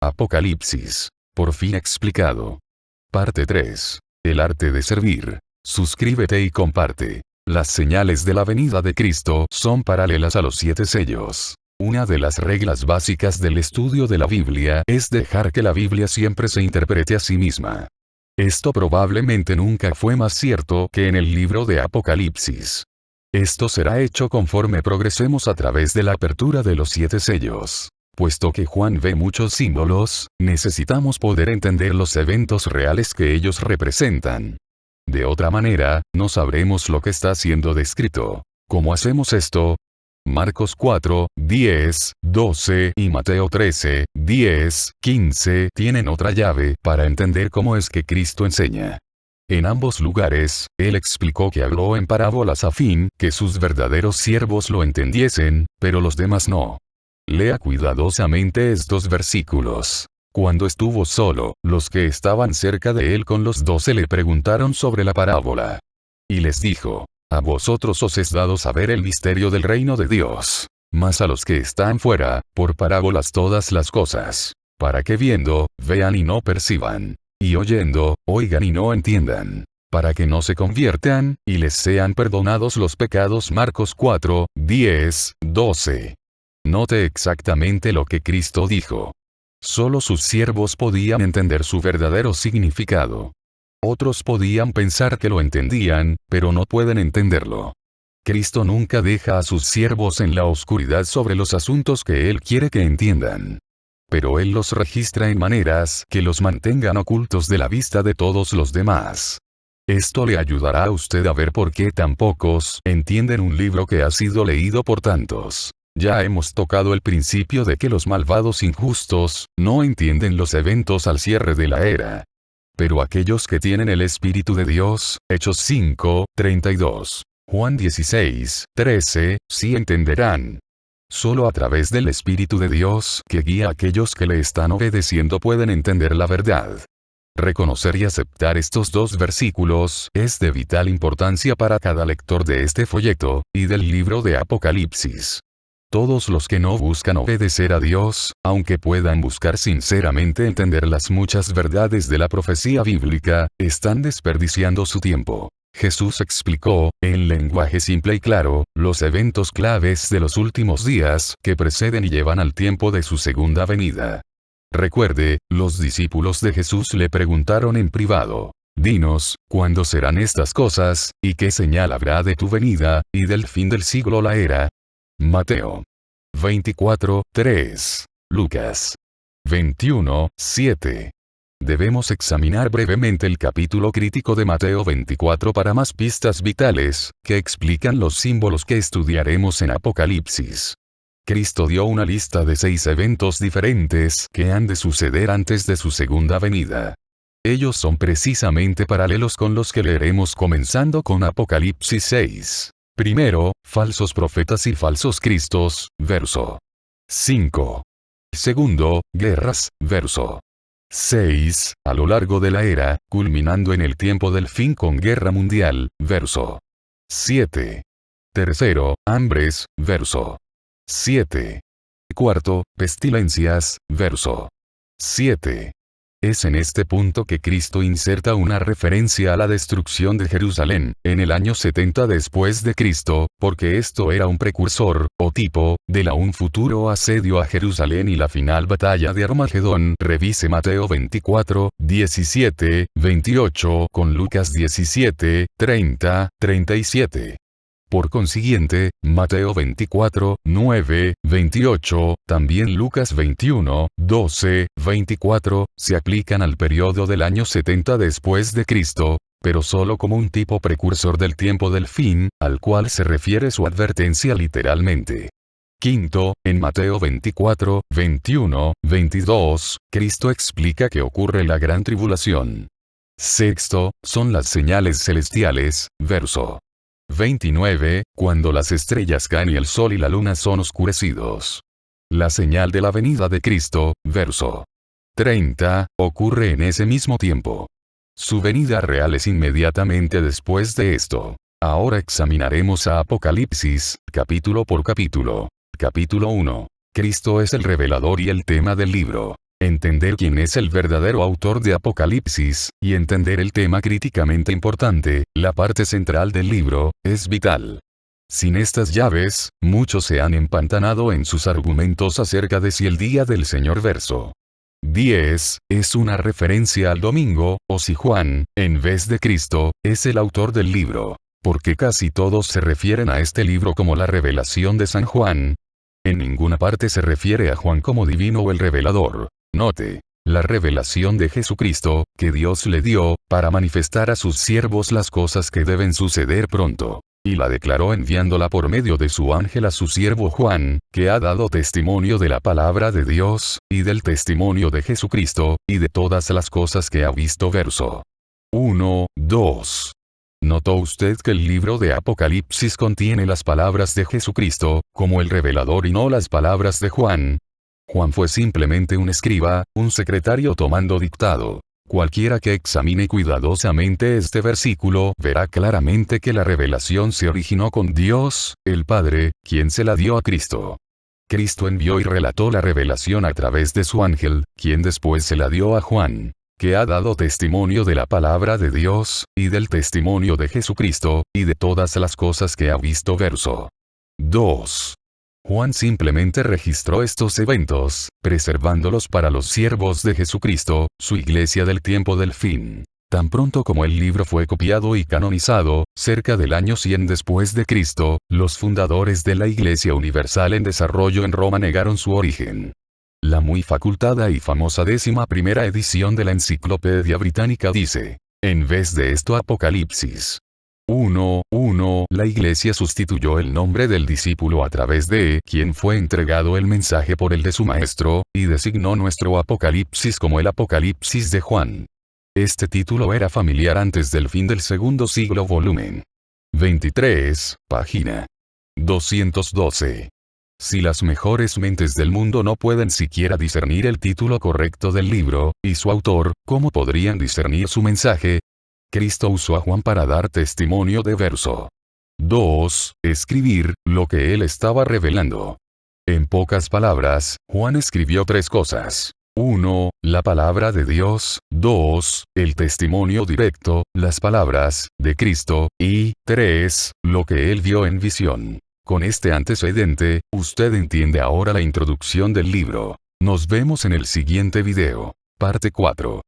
Apocalipsis. Por fin explicado. Parte 3. El arte de servir. Suscríbete y comparte. Las señales de la venida de Cristo son paralelas a los 7 sellos. Una de las reglas básicas del estudio de la Biblia es dejar que la Biblia siempre se interprete a sí misma. Esto probablemente nunca fue más cierto que en el libro de Apocalipsis. Esto será hecho conforme progresemos a través de la apertura de los 7 sellos. Puesto que Juan ve muchos símbolos, necesitamos poder entender los eventos reales que ellos representan. De otra manera, no sabremos lo que está siendo descrito. ¿Cómo hacemos esto? Marcos 4, 10, 12 y Mateo 13, 10, 15 tienen otra llave para entender cómo es que Cristo enseña. En ambos lugares, él explicó que habló en parábolas a fin que sus verdaderos siervos lo entendiesen, pero los demás no. Lea cuidadosamente estos versículos. Cuando estuvo solo, los que estaban cerca de él con los 12 le preguntaron sobre la parábola. Y les dijo: a vosotros os es dado saber el misterio del reino de Dios. Mas a los que están fuera, por parábolas todas las cosas, para que viendo, vean y no perciban, y oyendo, oigan y no entiendan, para que no se conviertan, y les sean perdonados los pecados. Marcos 4, 10, 12. Note exactamente lo que Cristo dijo. Solo sus siervos podían entender su verdadero significado. Otros podían pensar que lo entendían, pero no pueden entenderlo. Cristo nunca deja a sus siervos en la oscuridad sobre los asuntos que Él quiere que entiendan. Pero Él los registra en maneras que los mantengan ocultos de la vista de todos los demás. Esto le ayudará a usted a ver por qué tan pocos entienden un libro que ha sido leído por tantos. Ya hemos tocado el principio de que los malvados injustos no entienden los eventos al cierre de la era. Pero aquellos que tienen el Espíritu de Dios, Hechos 5, 32, Juan 16, 13, sí entenderán. Solo a través del Espíritu de Dios que guía a aquellos que le están obedeciendo pueden entender la verdad. Reconocer y aceptar estos 2 versículos es de vital importancia para cada lector de este folleto y del libro de Apocalipsis. Todos los que no buscan obedecer a Dios, aunque puedan buscar sinceramente entender las muchas verdades de la profecía bíblica, están desperdiciando su tiempo. Jesús explicó, en lenguaje simple y claro, los eventos claves de los últimos días que preceden y llevan al tiempo de su segunda venida. Recuerde, los discípulos de Jesús le preguntaron en privado: dinos, ¿cuándo serán estas cosas, y qué señal habrá de tu venida, y del fin del siglo la era? Mateo 24, 3. Lucas 21, 7. Debemos examinar brevemente el capítulo crítico de Mateo 24 para más pistas vitales, que explican los símbolos que estudiaremos en Apocalipsis. Cristo dio una lista de 6 eventos diferentes que han de suceder antes de su segunda venida. Ellos son precisamente paralelos con los que leeremos comenzando con Apocalipsis 6. Primero, falsos profetas y falsos cristos, verso 5. Segundo, guerras, verso 6, a lo largo de la era, culminando en el tiempo del fin con guerra mundial, verso 7. Tercero, hambres, verso 7. Cuarto, pestilencias, verso 7. Es en este punto que Cristo inserta una referencia a la destrucción de Jerusalén, en el año 70 después de Cristo, porque esto era un precursor, o tipo, de un futuro asedio a Jerusalén y la final batalla de Armagedón. Revise Mateo 24, 17, 28 con Lucas 17, 30, 37. Por consiguiente, Mateo 24, 9, 28, también Lucas 21, 12, 24, se aplican al periodo del año 70 después de Cristo, pero solo como un tipo precursor del tiempo del fin, al cual se refiere su advertencia literalmente. Quinto, en Mateo 24, 21, 22, Cristo explica que ocurre la gran tribulación. Sexto, son las señales celestiales, verso 29, cuando las estrellas caen y el sol y la luna son oscurecidos. La señal de la venida de Cristo, verso 30, ocurre en ese mismo tiempo. Su venida real es inmediatamente después de esto. Ahora examinaremos a Apocalipsis, capítulo por capítulo. Capítulo 1. Cristo es el revelador y el tema del libro. Entender quién es el verdadero autor de Apocalipsis, y entender el tema críticamente importante, la parte central del libro, es vital. Sin estas llaves, muchos se han empantanado en sus argumentos acerca de si el día del Señor verso 10 es una referencia al domingo, o si Juan, en vez de Cristo, es el autor del libro. Porque casi todos se refieren a este libro como la revelación de San Juan. En ninguna parte se refiere a Juan como divino o el revelador. Note, la revelación de Jesucristo, que Dios le dio, para manifestar a sus siervos las cosas que deben suceder pronto. Y la declaró enviándola por medio de su ángel a su siervo Juan, que ha dado testimonio de la palabra de Dios, y del testimonio de Jesucristo, y de todas las cosas que ha visto. Verso 1, 2. ¿Notó usted que el libro de Apocalipsis contiene las palabras de Jesucristo, como el revelador y no las palabras de Juan? Juan fue simplemente un escriba, un secretario tomando dictado. Cualquiera que examine cuidadosamente este versículo verá claramente que la revelación se originó con Dios, el Padre, quien se la dio a Cristo. Cristo envió y relató la revelación a través de su ángel, quien después se la dio a Juan, que ha dado testimonio de la palabra de Dios, y del testimonio de Jesucristo, y de todas las cosas que ha visto. Verso 2. Juan simplemente registró estos eventos, preservándolos para los siervos de Jesucristo, su iglesia del tiempo del fin. Tan pronto como el libro fue copiado y canonizado, cerca del año 100 después de Cristo, los fundadores de la Iglesia Universal en desarrollo en Roma negaron su origen. La muy facultada y famosa 11ª edición de la Enciclopedia Británica dice, en vez de esto Apocalipsis 1:1, la Iglesia sustituyó el nombre del discípulo a través de quien fue entregado el mensaje por el de su maestro, y designó nuestro Apocalipsis como el Apocalipsis de Juan. Este título era familiar antes del fin del segundo siglo. Volumen 23, página 212. Si las mejores mentes del mundo no pueden siquiera discernir el título correcto del libro, y su autor, ¿cómo podrían discernir su mensaje? Cristo usó a Juan para dar testimonio de verso 2, escribir lo que él estaba revelando. En pocas palabras, Juan escribió tres cosas. 1. La palabra de Dios. 2. El testimonio directo, las palabras de Cristo. Y 3. Lo que él vio en visión. Con este antecedente, usted entiende ahora la introducción del libro. Nos vemos en el siguiente video. Parte 4.